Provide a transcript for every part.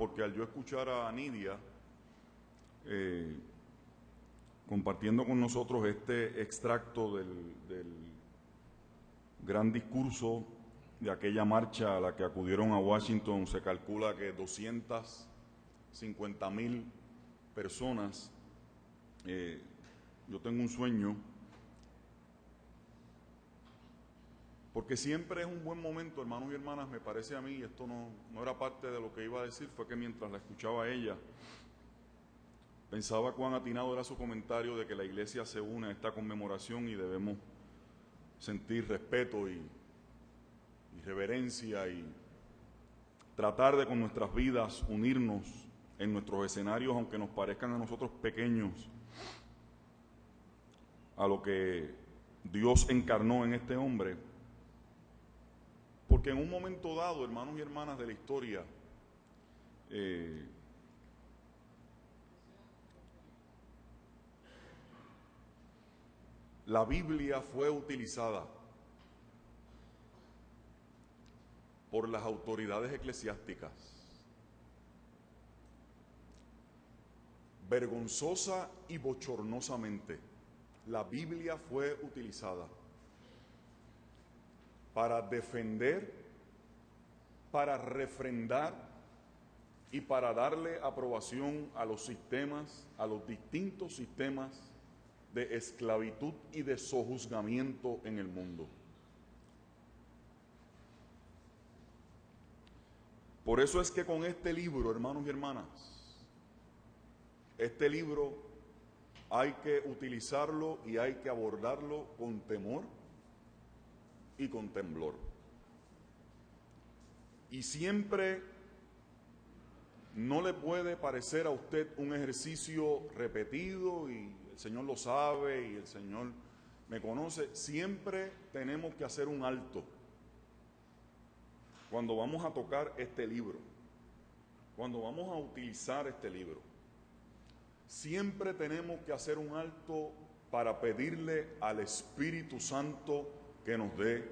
porque al yo escuchar a Nidia compartiendo con nosotros este extracto del gran discurso de aquella marcha a la que acudieron a Washington, se calcula que 250,000 personas, yo tengo un sueño, porque siempre es un buen momento, hermanos y hermanas, me parece a mí, y esto no era parte de lo que iba a decir, fue que mientras la escuchaba a ella, pensaba cuán atinado era su comentario de que la iglesia se une a esta conmemoración y debemos sentir respeto y reverencia y tratar de con nuestras vidas unirnos en nuestros escenarios, aunque nos parezcan a nosotros pequeños, a lo que Dios encarnó en este hombre. Porque en un momento dado, hermanos y hermanas de la historia, la Biblia fue utilizada por las autoridades eclesiásticas, vergonzosa y bochornosamente. La Biblia fue utilizada para defender, para refrendar y para darle aprobación a los sistemas, a los distintos sistemas de esclavitud y de sojuzgamiento en el mundo. Por eso es que con este libro, hermanos y hermanas, este libro hay que utilizarlo y hay que abordarlo con temor y con temblor. Y siempre no le puede parecer a usted un ejercicio repetido, y el Señor lo sabe y el Señor me conoce. Siempre tenemos que hacer un alto cuando vamos a tocar este libro, cuando vamos a utilizar este libro. Siempre tenemos que hacer un alto para pedirle al Espíritu Santo que nos dé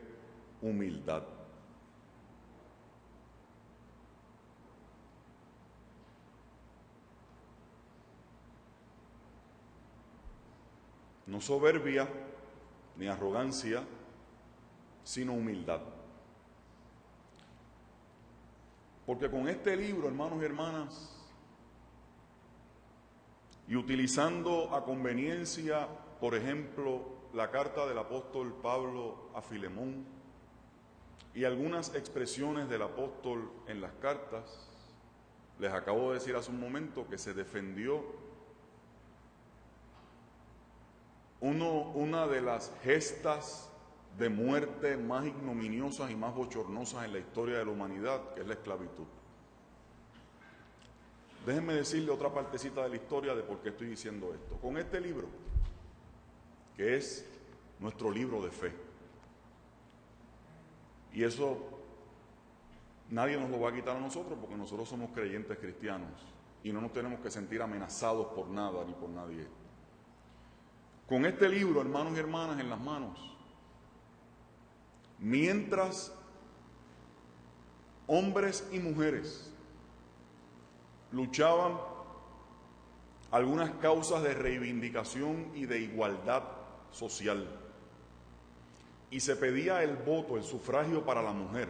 humildad. No soberbia ni arrogancia, sino humildad. Porque con este libro, hermanos y hermanas, y utilizando a conveniencia, por ejemplo, la carta del apóstol Pablo a Filemón y algunas expresiones del apóstol en las cartas, les acabo de decir hace un momento que se defendió una de las gestas de muerte más ignominiosas y más bochornosas en la historia de la humanidad, que es la esclavitud. Déjenme decirle otra partecita de la historia de por qué estoy diciendo esto. Con este libro, que es nuestro libro de fe, y eso nadie nos lo va a quitar a nosotros, porque nosotros somos creyentes cristianos y no nos tenemos que sentir amenazados por nada ni por nadie. Con este libro, hermanos y hermanas, en las manos, mientras hombres y mujeres luchaban algunas causas de reivindicación y de igualdad social, y se pedía el voto, el sufragio para la mujer,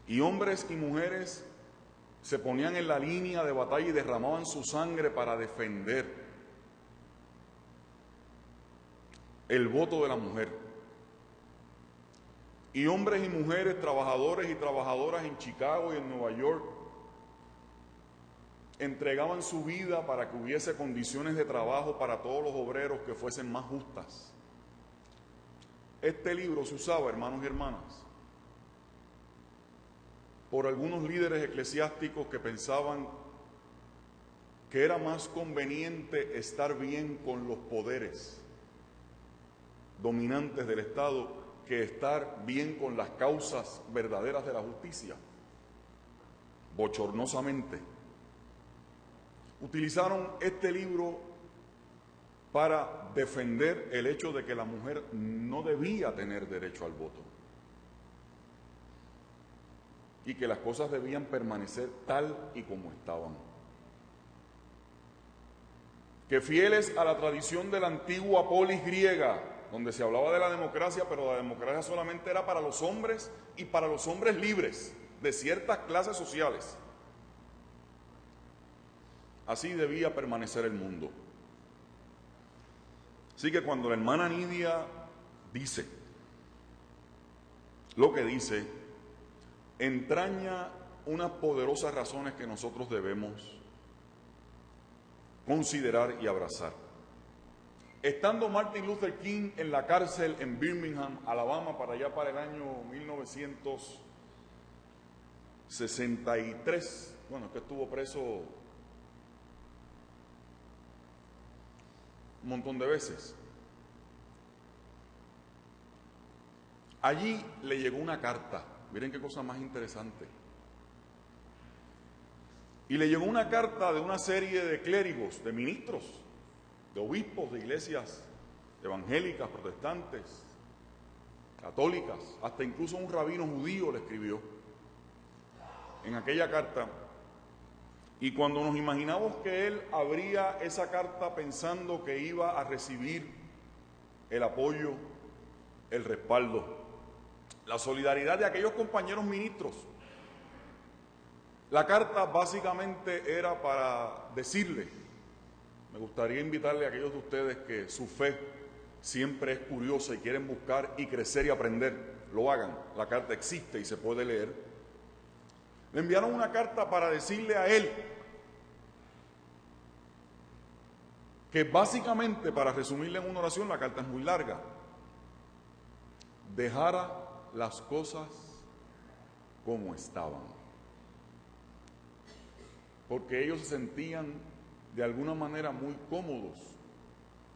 y hombres y mujeres se ponían en la línea de batalla y derramaban su sangre para defender el voto de la mujer, y hombres y mujeres, trabajadores y trabajadoras en Chicago y en Nueva York, entregaban su vida para que hubiese condiciones de trabajo para todos los obreros que fuesen más justas. Este libro se usaba, hermanos y hermanas, por algunos líderes eclesiásticos que pensaban que era más conveniente estar bien con los poderes dominantes del Estado que estar bien con las causas verdaderas de la justicia. Bochornosamente utilizaron este libro para defender el hecho de que la mujer no debía tener derecho al voto. y que las cosas debían permanecer tal y como estaban. Que fieles a la tradición de la antigua polis griega, donde se hablaba de la democracia, pero la democracia solamente era para los hombres y para los hombres libres de ciertas clases sociales. Así debía permanecer el mundo. Así que cuando la hermana Nidia dice lo que dice, entraña unas poderosas razones que nosotros debemos considerar y abrazar. Estando Martin Luther King en la cárcel en Birmingham, Alabama, para allá para el año 1963, bueno, es que estuvo preso un montón de veces. Allí le llegó una carta, miren qué cosa más interesante. Y le llegó una carta de una serie de clérigos, de ministros, de obispos de iglesias evangélicas, protestantes, católicas, hasta incluso un rabino judío le escribió en aquella carta. Y cuando nos imaginamos que él abría esa carta pensando que iba a recibir el apoyo, el respaldo, la solidaridad de aquellos compañeros ministros, la carta básicamente era para decirle, me gustaría invitarle a aquellos de ustedes que su fe siempre es curiosa y quieren buscar y crecer y aprender, lo hagan. La carta existe y se puede leer. Le enviaron una carta para decirle a él que básicamente, para resumirle en una oración, la carta es muy larga, dejara las cosas como estaban. Porque ellos se sentían de alguna manera muy cómodos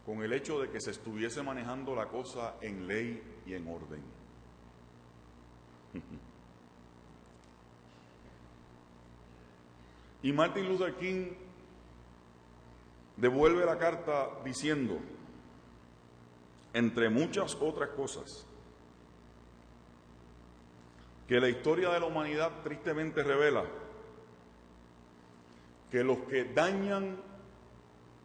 con el hecho de que se estuviese manejando la cosa en ley y en orden. Y Martin Luther King devuelve la carta diciendo, entre muchas otras cosas, que la historia de la humanidad tristemente revela que los que dañan,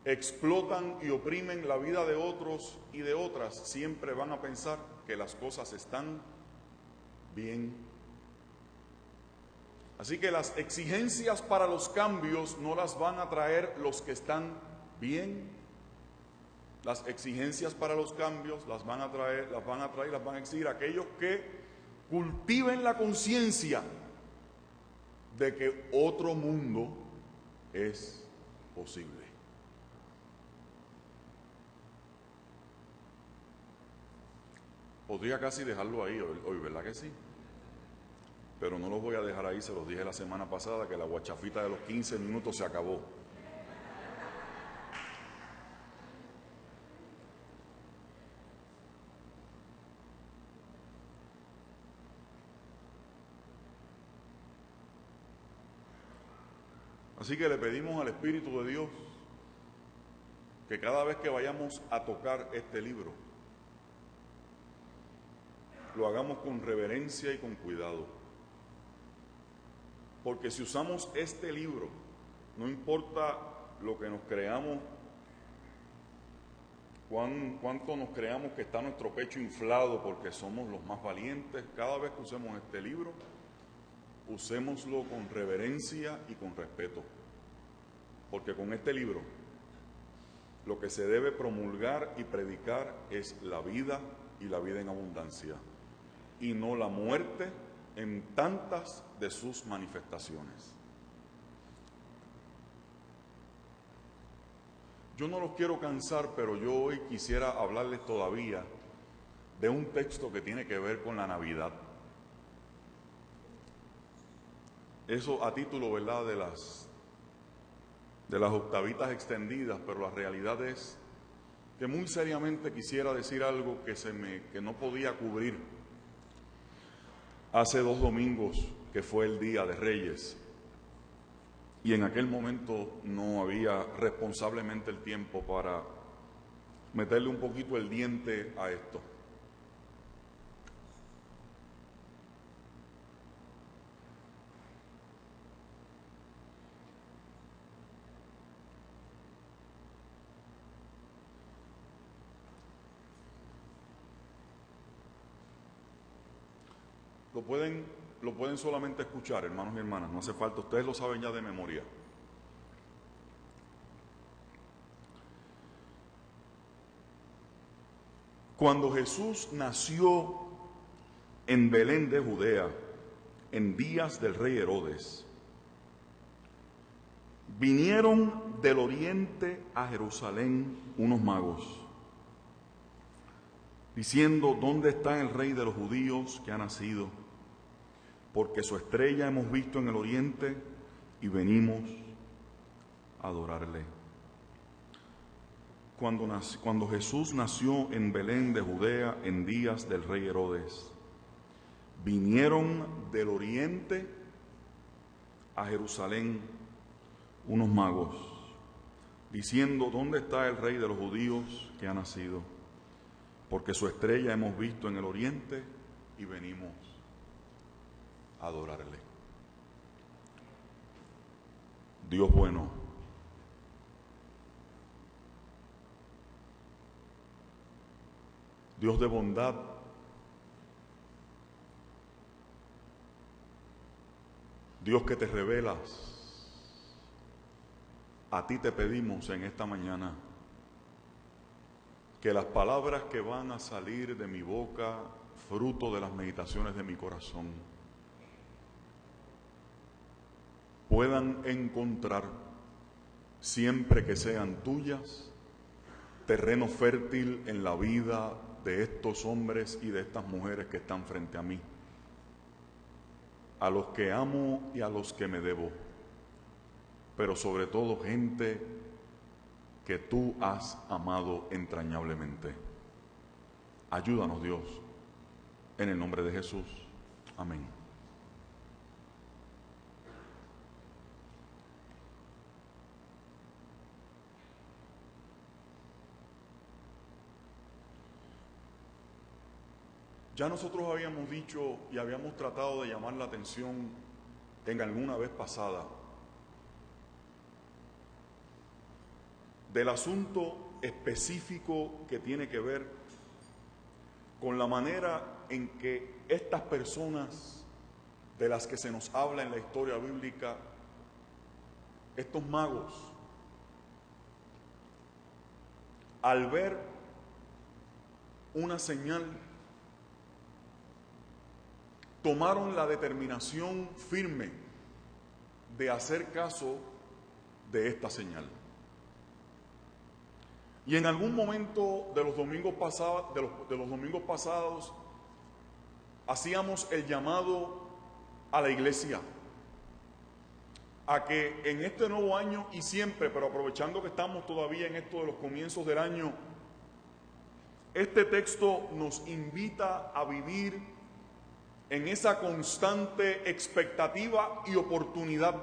explotan y oprimen la vida de otros y de otras siempre van a pensar que las cosas están bien. Así que las exigencias para los cambios no las van a traer los que están bien. Las exigencias para los cambios las van a exigir aquellos que cultiven la conciencia de que otro mundo es posible. Podría casi dejarlo ahí hoy, ¿verdad que sí? Pero no los voy a dejar ahí, se los dije la semana pasada que la guachafita de los 15 minutos se acabó. Así que le pedimos al Espíritu de Dios que cada vez que vayamos a tocar este libro, lo hagamos con reverencia y con cuidado. Porque si usamos este libro, no importa lo que nos creamos, cuánto nos creamos que está nuestro pecho inflado porque somos los más valientes, cada vez que usemos este libro, usémoslo con reverencia y con respeto. Porque con este libro, lo que se debe promulgar y predicar es la vida y la vida en abundancia, y no la muerte en tantas de sus manifestaciones. Yo no los quiero cansar, pero yo hoy quisiera hablarles todavía de un texto que tiene que ver con la Navidad. Eso a título, ¿verdad?, de las octavitas extendidas, pero la realidad es que muy seriamente quisiera decir algo que no podía cubrir hace 2 domingos, que fue el Día de Reyes, y en aquel momento no había responsablemente el tiempo para meterle un poquito el diente a esto. lo pueden solamente escuchar, hermanos y hermanas, no hace falta, ustedes lo saben ya de memoria. Cuando Jesús nació en Belén de Judea, en días del rey Herodes, vinieron del oriente a Jerusalén unos magos, diciendo: ¿dónde está el rey de los judíos que ha nacido? Porque su estrella hemos visto en el oriente y venimos a adorarle. Cuando Jesús nació en Belén de Judea en días del rey Herodes, vinieron del oriente a Jerusalén unos magos, diciendo: ¿dónde está el rey de los judíos que ha nacido? Porque su estrella hemos visto en el oriente y venimos a adorarle. Dios bueno, Dios de bondad, Dios que te revelas, a ti te pedimos en esta mañana que las palabras que van a salir de mi boca, fruto de las meditaciones de mi corazón, puedan encontrar, siempre que sean tuyas, terreno fértil en la vida de estos hombres y de estas mujeres que están frente a mí, a los que amo y a los que me debo, pero sobre todo gente que tú has amado entrañablemente. Ayúdanos, Dios, en el nombre de Jesús. Amén. Ya nosotros habíamos dicho y habíamos tratado de llamar la atención en alguna vez pasada del asunto específico que tiene que ver con la manera en que estas personas de las que se nos habla en la historia bíblica, estos magos, al ver una señal, tomaron la determinación firme de hacer caso de esta señal. Y en algún momento de los domingos pasados, hacíamos el llamado a la iglesia a que en este nuevo año y siempre, pero aprovechando que estamos todavía en esto de los comienzos del año, este texto nos invita a vivir en esa constante expectativa y oportunidad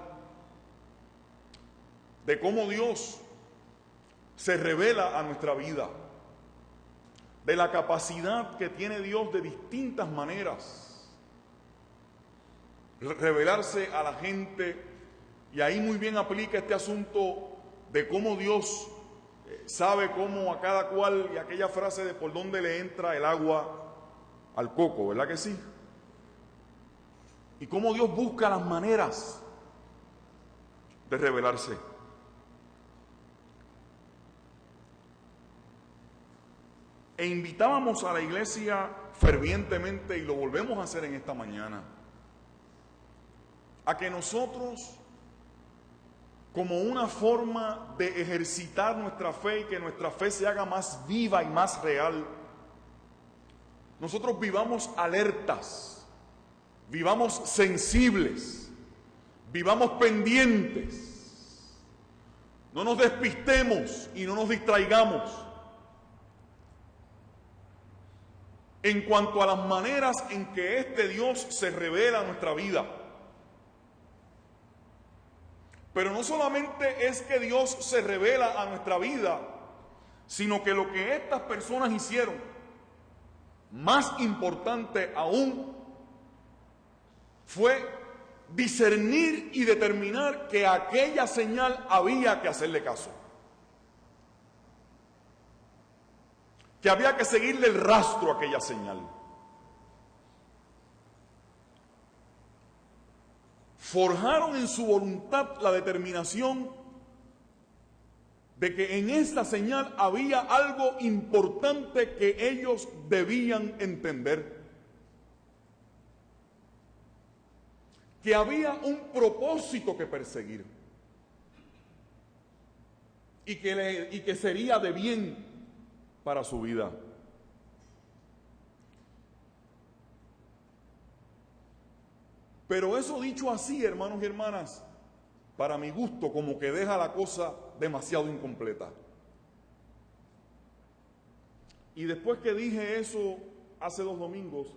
de cómo Dios se revela a nuestra vida, de la capacidad que tiene Dios de distintas maneras revelarse a la gente, y ahí muy bien aplica este asunto de cómo Dios sabe cómo a cada cual, y aquella frase de por dónde le entra el agua al coco, ¿verdad que sí? Y cómo Dios busca las maneras de revelarse. E invitábamos a la iglesia fervientemente, y lo volvemos a hacer en esta mañana, a que nosotros, como una forma de ejercitar nuestra fe y que nuestra fe se haga más viva y más real, nosotros vivamos alertas, vivamos sensibles, vivamos pendientes, no nos despistemos y no nos distraigamos en cuanto a las maneras en que este Dios se revela a nuestra vida. Pero no solamente es que Dios se revela a nuestra vida, sino que lo que estas personas hicieron, más importante aún, fue discernir y determinar que a aquella señal había que hacerle caso, que había que seguirle el rastro a aquella señal. forjaron en su voluntad la determinación de que en esta señal había algo importante que ellos debían entender. Que había un propósito que perseguir. Y que sería de bien para su vida. Pero eso dicho así, hermanos y hermanas, para mi gusto, como que deja la cosa demasiado incompleta. Y después que dije eso hace 2 domingos,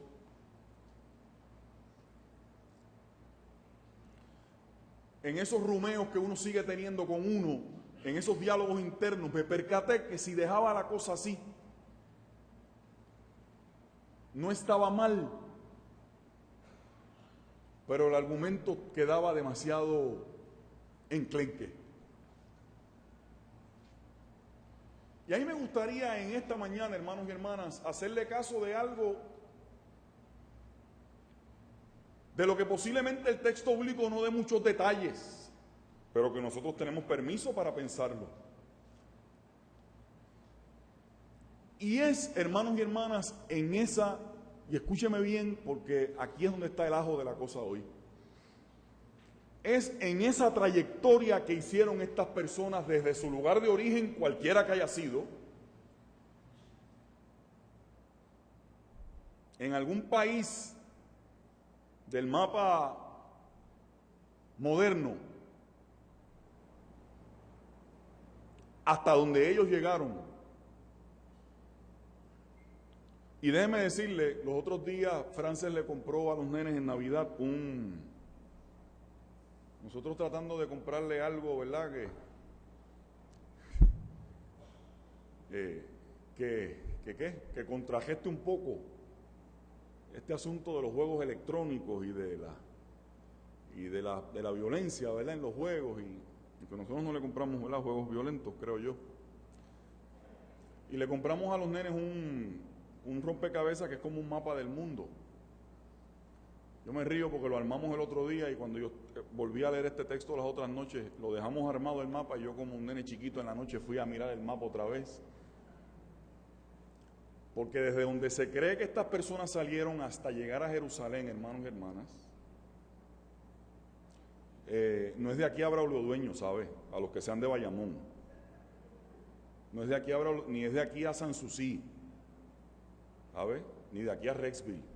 en esos rumeos que uno sigue teniendo con uno, en esos diálogos internos, me percaté que si dejaba la cosa así, no estaba mal, pero el argumento quedaba demasiado enclenque. Y a mí me gustaría en esta mañana, hermanos y hermanas, hacerle caso de algo de lo que posiblemente el texto bíblico no dé muchos detalles, pero que nosotros tenemos permiso para pensarlo. Y es, hermanos y hermanas, en esa, y escúcheme bien, porque aquí es donde está el ajo de la cosa hoy, es en esa trayectoria que hicieron estas personas desde su lugar de origen, cualquiera que haya sido, en algún país del mapa moderno, hasta donde ellos llegaron. Y déjeme decirle, los otros días Frances le compró a los nenes en Navidad nosotros tratando de comprarle algo, ¿verdad? Que contrageste un poco este asunto de los juegos electrónicos y de la violencia, ¿verdad? En los juegos, y que nosotros no le compramos, ¿verdad? Juegos violentos, creo yo. Y le compramos a los nenes un rompecabezas que es como un mapa del mundo. Yo me río porque lo armamos el otro día y cuando yo volví a leer este texto las otras noches, lo dejamos armado el mapa y yo como un nene chiquito en la noche fui a mirar el mapa otra vez. Porque desde donde se cree que estas personas salieron hasta llegar a Jerusalén, hermanos y hermanas, no es de aquí a Braulio Dueño, ¿sabe? A los que sean de Bayamón. No es de aquí a ni es de aquí a Sanssouci, ¿sabe? Ni de aquí a Rexville.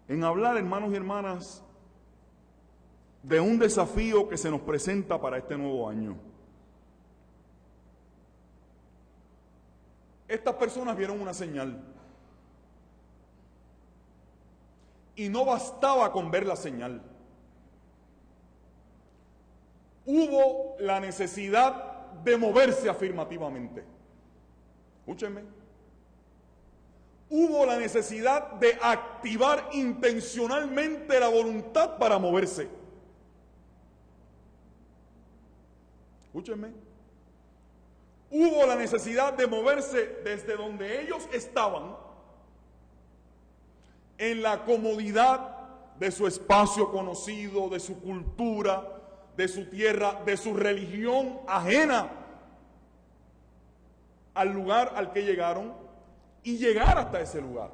En hablar, hermanos y hermanas, de un desafío que se nos presenta para este nuevo año. Estas personas vieron una señal. Y no bastaba con ver la señal. Hubo la necesidad de moverse afirmativamente. Escúchenme. Hubo la necesidad de activar intencionalmente la voluntad para moverse. Escúchenme. Hubo la necesidad de moverse desde donde ellos estaban, en la comodidad de su espacio conocido, de su cultura, de su tierra, de su religión ajena al lugar al que llegaron, y llegar hasta ese lugar.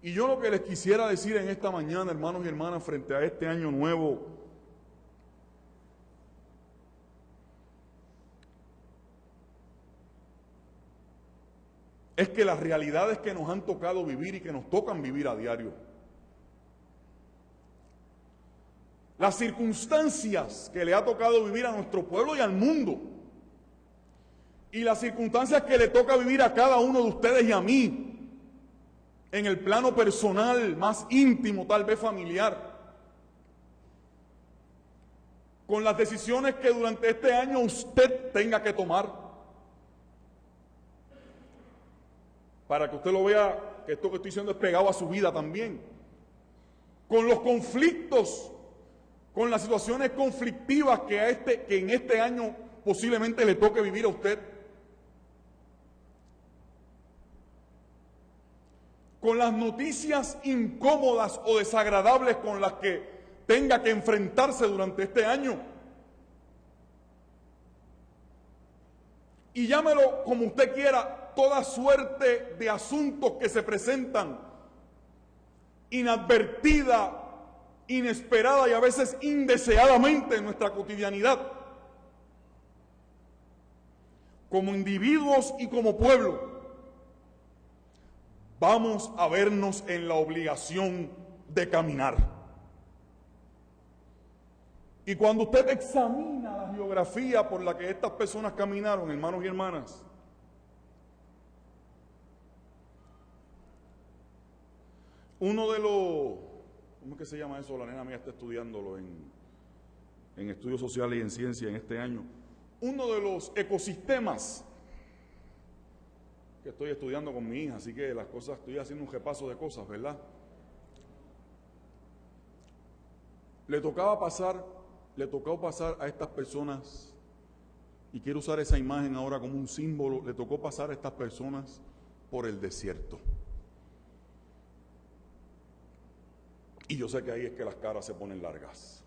Y yo lo que les quisiera decir en esta mañana, hermanos y hermanas, frente a este año nuevo, es que las realidades que nos han tocado vivir y que nos tocan vivir a diario, las circunstancias que le ha tocado vivir a nuestro pueblo y al mundo, y las circunstancias que le toca vivir a cada uno de ustedes y a mí, en el plano personal, más íntimo, tal vez familiar, con las decisiones que durante este año usted tenga que tomar, para que usted lo vea, que esto que estoy diciendo es pegado a su vida también, con los conflictos, con las situaciones conflictivas que en este año posiblemente le toque vivir a usted. con las noticias incómodas o desagradables con las que tenga que enfrentarse durante este año. Y llámelo como usted quiera, toda suerte de asuntos que se presentan inadvertida, inesperada y a veces indeseadamente en nuestra cotidianidad, como individuos y como pueblo. Vamos a vernos en la obligación de caminar. Y cuando usted examina la geografía por la que estas personas caminaron, hermanos y hermanas, uno de los, ¿cómo es que se llama eso? La nena mía está estudiándolo en estudios sociales y en ciencia en este año. Uno de los ecosistemas que estoy estudiando con mi hija, así que las cosas, estoy haciendo un repaso de cosas, ¿verdad? Le tocó pasar a estas personas, y quiero usar esa imagen ahora como un símbolo, le tocó pasar a estas personas por el desierto. Y yo sé que ahí es que las caras se ponen largas.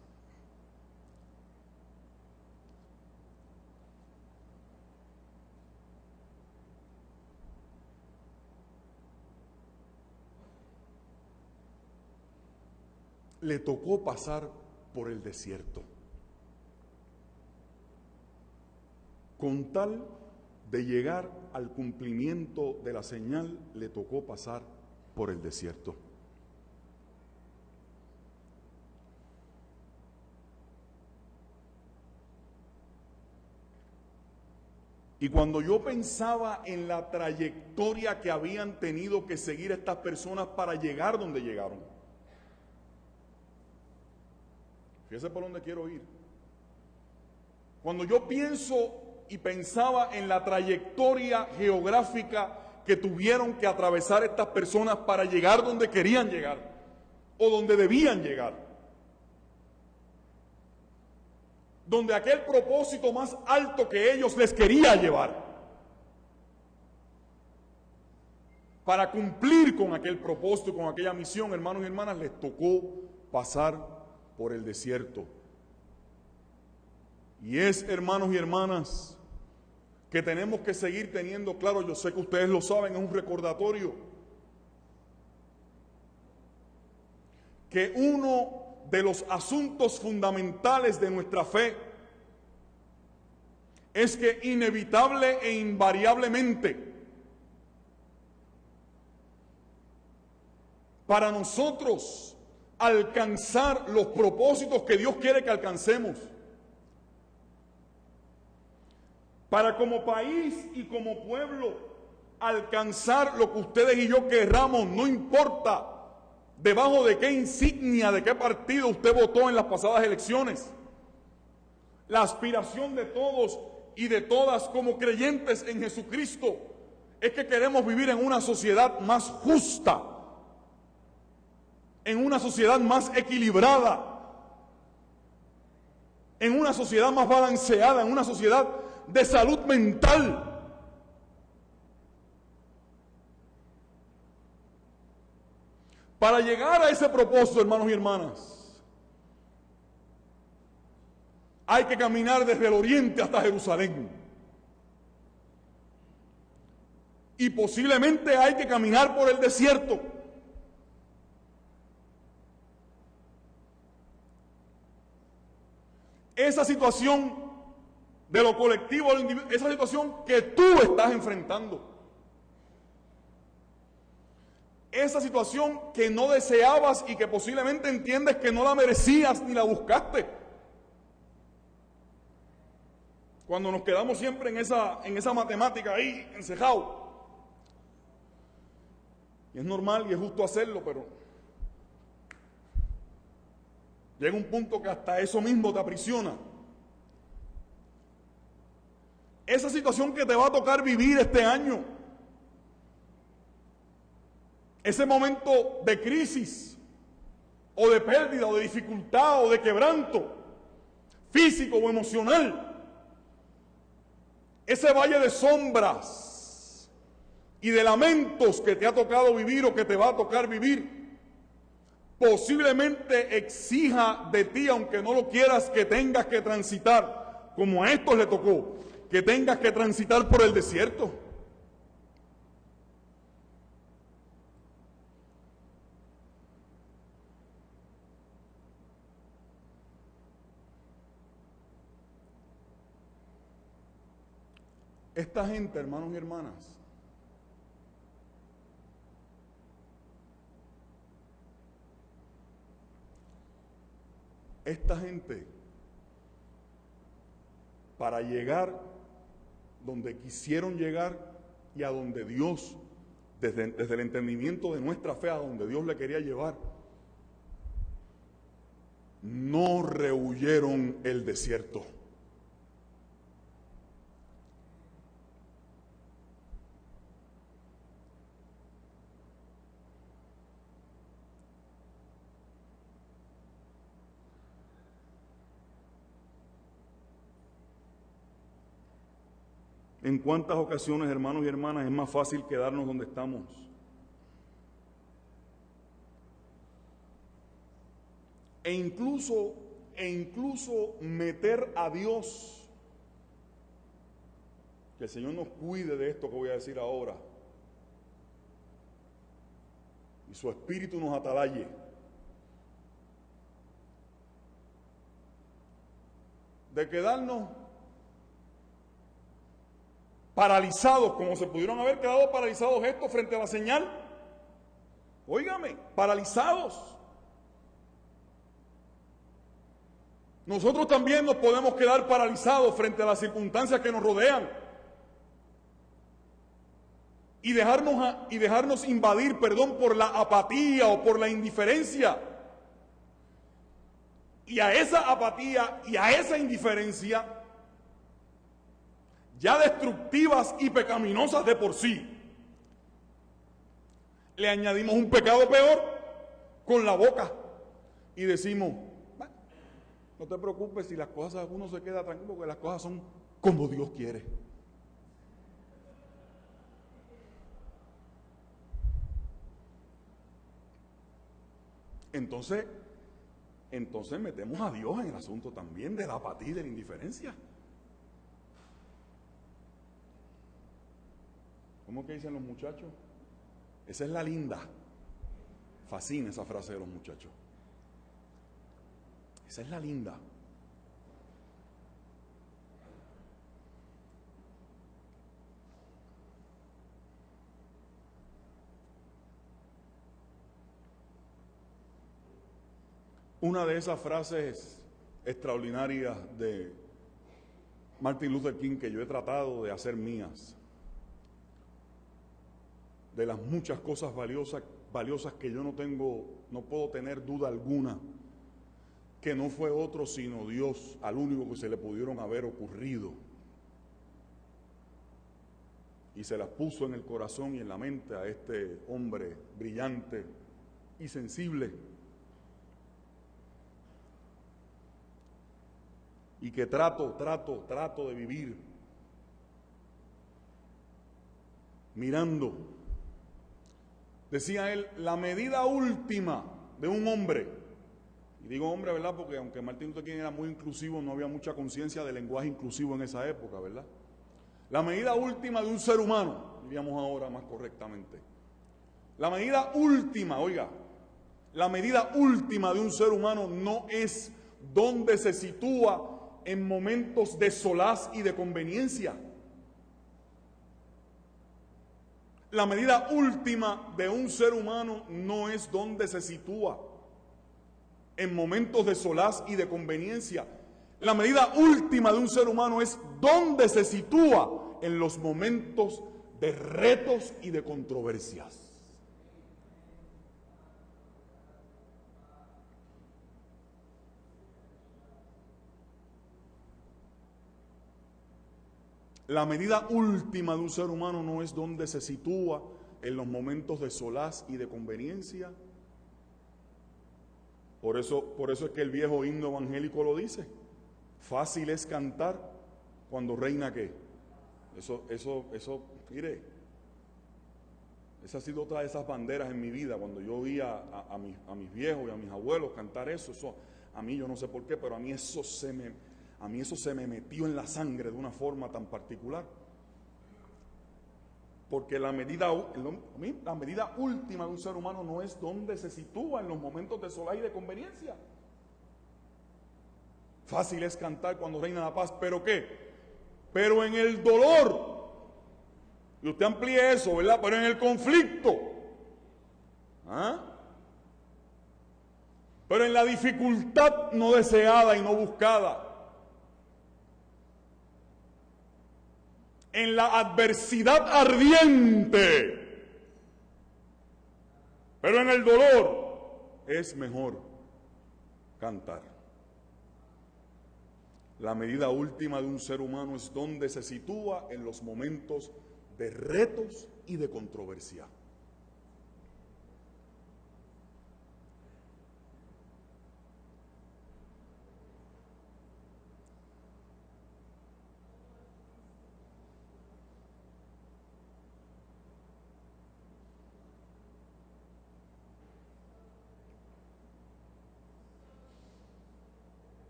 Le tocó pasar por el desierto. Con tal de llegar al cumplimiento de la señal, le tocó pasar por el desierto. Y cuando yo pensaba en la trayectoria que habían tenido que seguir estas personas para llegar donde llegaron, fíjese por dónde quiero ir. Cuando yo pienso y pensaba en la trayectoria geográfica que tuvieron que atravesar estas personas para llegar donde querían llegar o donde debían llegar, donde aquel propósito más alto que ellos les quería llevar, para cumplir con aquel propósito, con aquella misión, hermanos y hermanas, les tocó pasar por el desierto. Y es, hermanos y hermanas, que tenemos que seguir teniendo claro, yo sé que ustedes lo saben, es un recordatorio, que uno de los asuntos fundamentales de nuestra fe es que inevitable e invariablemente para nosotros alcanzar los propósitos que Dios quiere que alcancemos, para como país y como pueblo alcanzar lo que ustedes y yo querramos, no importa debajo de qué insignia, de qué partido usted votó en las pasadas elecciones. La aspiración de todos y de todas como creyentes en Jesucristo es que queremos vivir en una sociedad más justa, en una sociedad más equilibrada, en una sociedad más balanceada, en una sociedad de salud mental. Para llegar a ese propósito, hermanos y hermanas, hay que caminar desde el oriente hasta Jerusalén. Y posiblemente hay que caminar por el desierto. Esa situación de lo colectivo, esa situación que tú estás enfrentando. Esa situación que no deseabas y que posiblemente entiendes que no la merecías ni la buscaste. Cuando nos quedamos siempre en esa matemática ahí, encejados. Y es normal y es justo hacerlo, pero llega un punto que hasta eso mismo te aprisiona. Esa situación que te va a tocar vivir este año, ese momento de crisis, o de pérdida, o de dificultad, o de quebranto, físico o emocional, ese valle de sombras y de lamentos que te ha tocado vivir o que te va a tocar vivir, posiblemente exija de ti, aunque no lo quieras, que tengas que transitar, como a estos le tocó, que tengas que transitar por el desierto. Esta gente, hermanos y hermanas, esta gente, para llegar donde quisieron llegar y a donde Dios, desde el entendimiento de nuestra fe, a donde Dios le quería llevar, no rehuyeron el desierto. ¿En cuántas ocasiones, hermanos y hermanas, es más fácil quedarnos donde estamos? E incluso meter a Dios, que el Señor nos cuide de esto que voy a decir ahora, y su Espíritu nos atalaye. De quedarnos paralizados, como se pudieron haber quedado paralizados estos frente a la señal. Óigame, paralizados. Nosotros también nos podemos quedar paralizados frente a las circunstancias que nos rodean y dejarnos invadir, por la apatía o por la indiferencia. Y a esa apatía y a esa indiferencia, ya destructivas y pecaminosas de por sí, le añadimos un pecado peor con la boca y decimos: no te preocupes, si las cosas, uno se queda tranquilo, porque las cosas son como Dios quiere. Entonces metemos a Dios en el asunto también de la apatía y de la indiferencia. ¿Cómo que dicen los muchachos? Esa es la linda. Fascina esa frase de los muchachos. Esa es la linda. Una de esas frases extraordinarias de Martin Luther King que yo he tratado de hacer mías, de las muchas cosas valiosas que yo no puedo tener duda alguna, que no fue otro sino Dios al único que se le pudieron haber ocurrido. Y se las puso en el corazón y en la mente a este hombre brillante y sensible, y que trato de vivir mirando. Decía él: la medida última de un hombre, y digo hombre, ¿verdad?, porque aunque Martin Luther King era muy inclusivo, no había mucha conciencia del lenguaje inclusivo en esa época, ¿verdad? La medida última de un ser humano, diríamos ahora más correctamente. La medida última, oiga, la medida última de un ser humano no es donde se sitúa en momentos de solaz y de conveniencia. La medida última de un ser humano no es donde se sitúa en momentos de solaz y de conveniencia. La medida última de un ser humano es donde se sitúa en los momentos de retos y de controversias. La medida última de un ser humano no es donde se sitúa en los momentos de solaz y de conveniencia. Por eso es que el viejo himno evangélico lo dice: fácil es cantar cuando reina ¿qué? Eso, mire, Esa ha sido otra de esas banderas en mi vida. Cuando yo oía a mis viejos y a mis abuelos cantar eso, a mí yo no sé por qué, pero a mí eso se me metió en la sangre de una forma tan particular. Porque la medida última de un ser humano no es donde se sitúa en los momentos de soledad y de conveniencia. Fácil es cantar cuando reina la paz, ¿pero qué? Pero en el dolor, y usted amplíe eso, ¿verdad? Pero en el conflicto, pero en la dificultad no deseada y no buscada, en la adversidad ardiente, pero en el dolor es mejor cantar. La medida última de un ser humano es donde se sitúa en los momentos de retos y de controversia.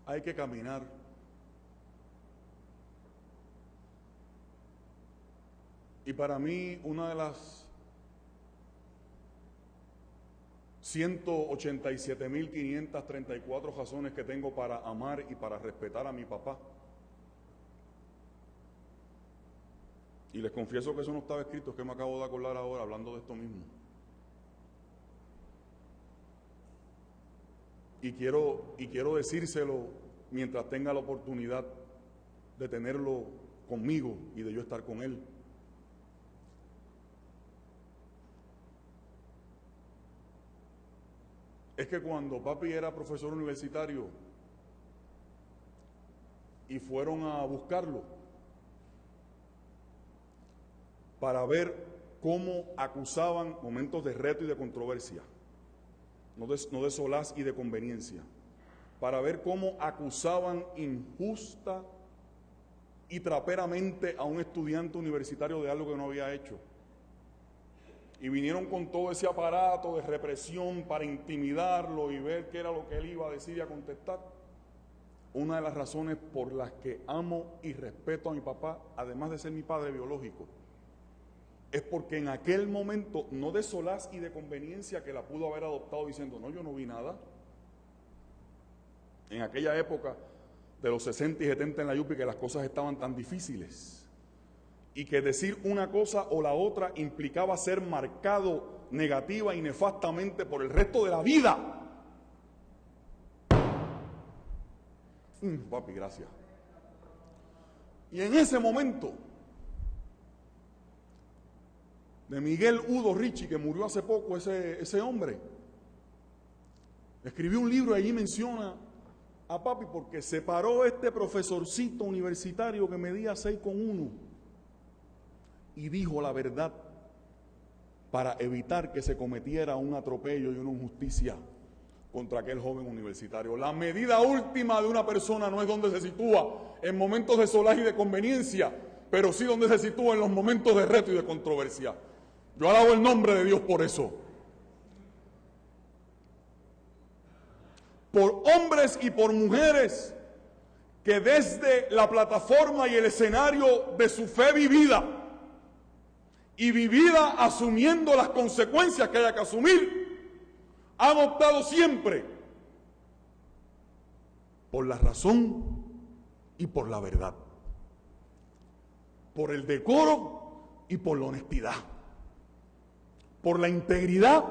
Hay que caminar. Y para mí, una de las 187.534 razones que tengo para amar y para respetar a mi papá, y les confieso que eso no estaba escrito, es que me acabo de acordar ahora hablando de esto mismo. Y quiero decírselo mientras tenga la oportunidad de tenerlo conmigo y de yo estar con él. Es que cuando papi era profesor universitario y fueron a buscarlo para ver cómo acusaban momentos de reto y de controversia, no de solaz y de conveniencia, para ver cómo acusaban injusta y traperamente a un estudiante universitario de algo que no había hecho. Y vinieron con todo ese aparato de represión para intimidarlo y ver qué era lo que él iba a decir y a contestar. Una de las razones por las que amo y respeto a mi papá, además de ser mi padre biológico, es porque en aquel momento, no de solaz y de conveniencia que la pudo haber adoptado diciendo, no, yo no vi nada. En aquella época de los 60 y 70 en la Yupi, que las cosas estaban tan difíciles y que decir una cosa o la otra implicaba ser marcado negativa y nefastamente por el resto de la vida. Papi, gracias. Y en ese momento de Miguel Udo Ricci, que murió hace poco, ese hombre escribió un libro y allí menciona a papi porque se paró este profesorcito universitario que medía 6,1 y dijo la verdad para evitar que se cometiera un atropello y una injusticia contra aquel joven universitario. La medida última de una persona no es donde se sitúa en momentos de solaz y de conveniencia, pero sí donde se sitúa en los momentos de reto y de controversia. Yo alabo el nombre de Dios por eso. Por hombres y por mujeres que desde la plataforma y el escenario de su fe vivida y vivida asumiendo las consecuencias que haya que asumir, han optado siempre por la razón y por la verdad, por el decoro y por la honestidad, por la integridad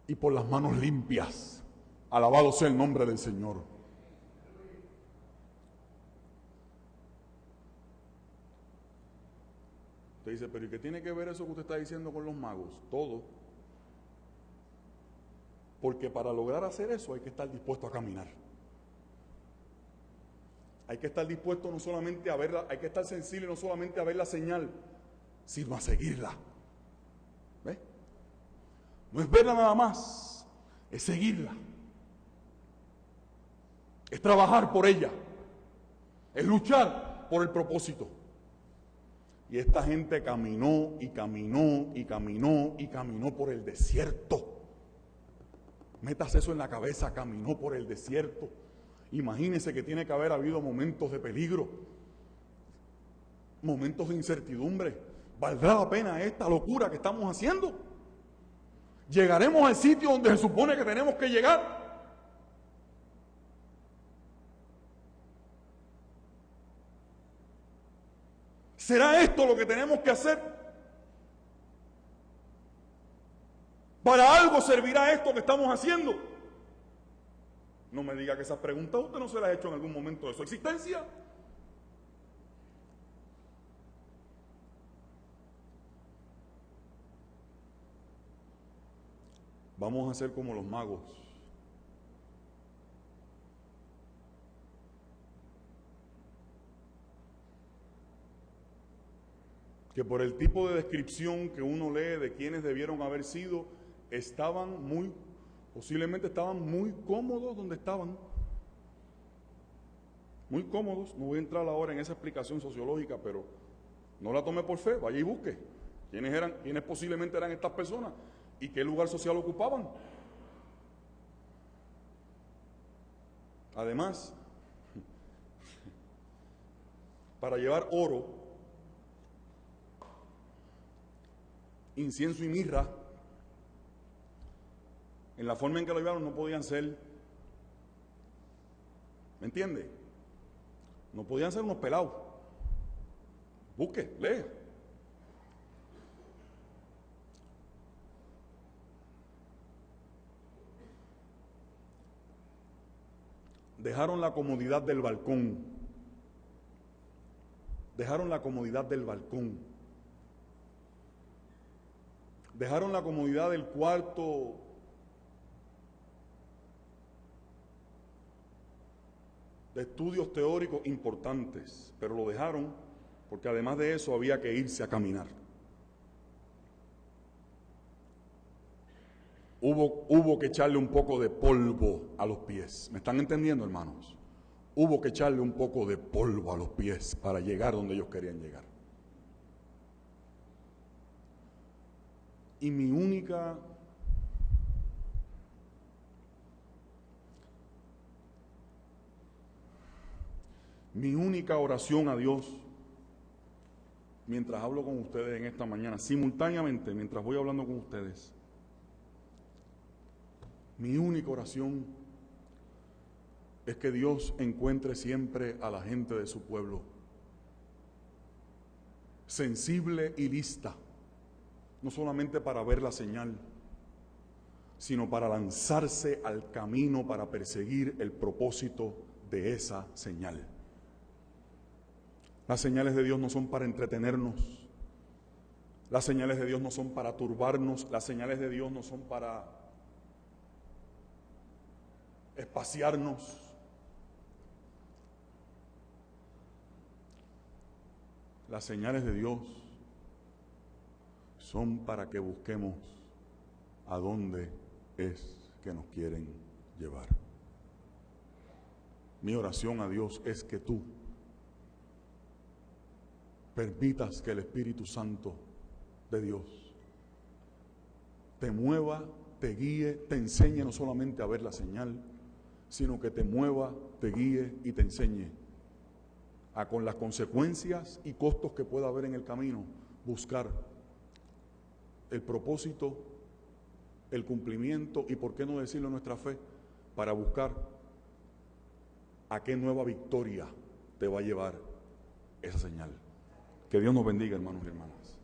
y por las manos limpias. Alabado sea el nombre del Señor. Usted dice, pero ¿y qué tiene que ver eso que usted está diciendo con los magos? Todo. Porque para lograr hacer eso hay que estar dispuesto a caminar. Hay que estar dispuesto no solamente a verla, hay que estar sensible no solamente a ver la señal, sino a seguirla. ¿Ves? No es verla nada más, es seguirla. es trabajar por ella, es luchar por el propósito. Y esta gente caminó y caminó y caminó y caminó por el desierto. Metas eso en la cabeza, caminó por el desierto. Imagínense que tiene que haber habido momentos de peligro, momentos de incertidumbre. ¿Valdrá la pena esta locura que estamos haciendo? ¿Llegaremos al sitio donde se supone que tenemos que llegar? ¿Será esto lo que tenemos que hacer? ¿Para algo servirá esto que estamos haciendo? No me diga que esas preguntas usted no se las ha hecho en algún momento de su existencia. Vamos a ser como los magos. Que por el tipo de descripción que uno lee de quienes debieron haber sido, posiblemente estaban muy cómodos donde estaban. Muy cómodos. No voy a entrar ahora en esa explicación sociológica, pero no la tome por fe, vaya y busque. ¿Quiénes posiblemente eran estas personas? ¿Y qué lugar social ocupaban? Además, para llevar oro, incienso y mirra, en la forma en que lo llevaron no podían ser, ¿me entiende? No podían ser unos pelados. Busque, lee. Dejaron la comodidad del balcón. Dejaron la comodidad del balcón. Dejaron la comodidad del cuarto de estudios teóricos importantes, pero lo dejaron porque además de eso había que irse a caminar. Hubo que echarle un poco de polvo a los pies. ¿Me están entendiendo, hermanos? Hubo que echarle un poco de polvo a los pies para llegar donde ellos querían llegar. Y mi única oración a Dios, mientras hablo con ustedes en esta mañana, simultáneamente, mientras voy hablando con ustedes, mi única oración es que Dios encuentre siempre a la gente de su pueblo sensible y lista, no solamente para ver la señal, sino para lanzarse al camino para perseguir el propósito de esa señal. Las señales de Dios no son para entretenernos, las señales de Dios no son para turbarnos, las señales de Dios no son para espaciarnos. Las señales de Dios son para que busquemos a dónde es que nos quieren llevar. Mi oración a Dios es que tú permitas que el Espíritu Santo de Dios te mueva, te guíe, te enseñe no solamente a ver la señal, sino que te mueva, te guíe y te enseñe a, con las consecuencias y costos que pueda haber en el camino, buscar el propósito, el cumplimiento y, por qué no decirlo, nuestra fe, para buscar a qué nueva victoria te va a llevar esa señal. Que Dios nos bendiga, hermanos y hermanas.